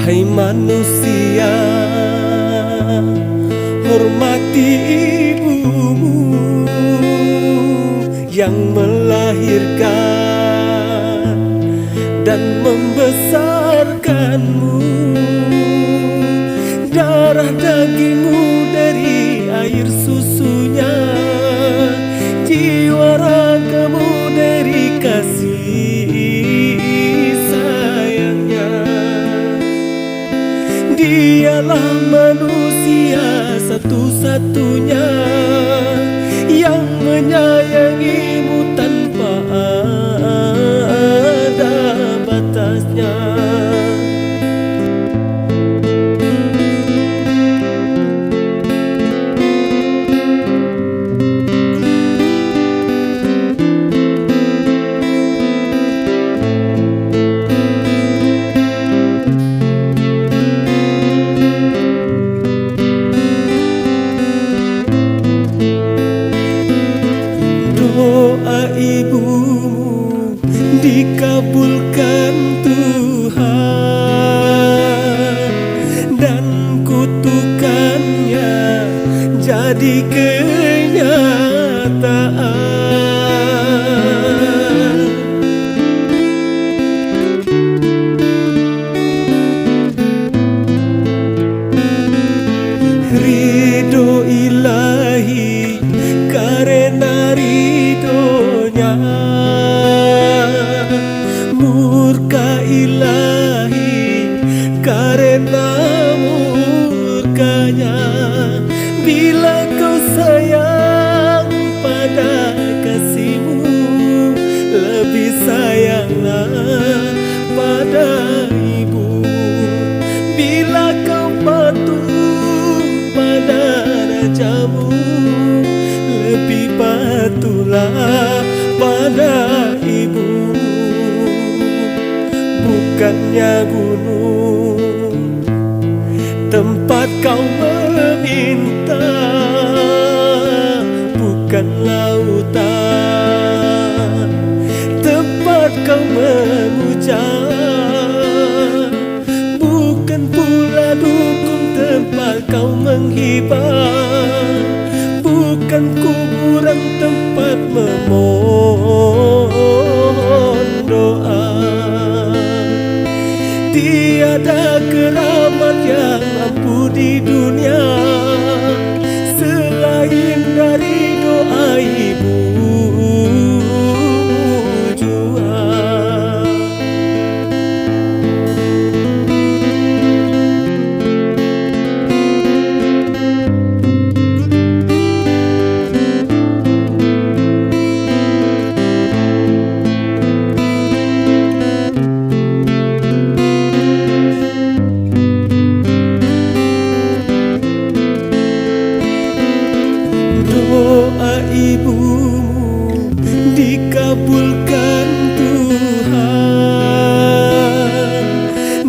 Hai manusia, hormati ibumu yang melahirkan dan membesarkanmu. Darah dagingmu dari air susunya, jiwa ragamu dari kasih sayangnya. Dialah manusia satu-satunya yang menyayangimu tanpa ada batasnya. Doa ibumu dikabulkan Tuhan, dan kutukannya jadi kenyataan. Ridho ilahi karena ridhonya, murka ilahi karena murkanya. Bila kau sayang pada kasihmu, lebih sayanglah pada ibu. Bila kau patuh pada rajamu, lebih patuhlah pada ibu. Bukannya gunung tempat kau meminta, bukan lautan tempat kau memuja, bukan pula dukun tempat kau menghibah, bukan kuburan tempat memohon doa. Tiada keramat yang ampuh di dunia selain dari doa ibu jua. Doa ibumu dikabulkan Tuhan,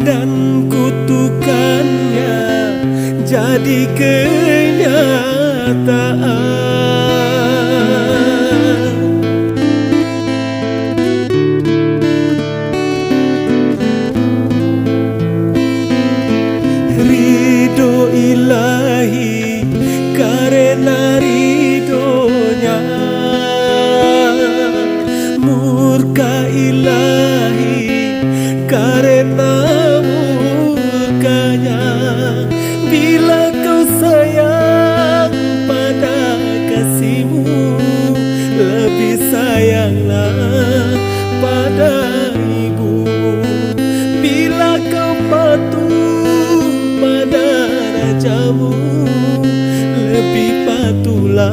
dan kutukannya jadi kenyataan. Ridho ilahi karena ridhonya, murka ilahi karena murkanya. Bila kau sayang pada kasihmu, lebih sayanglah pada ibu. Bila kau patuh pada rajamu, lebih patuhlah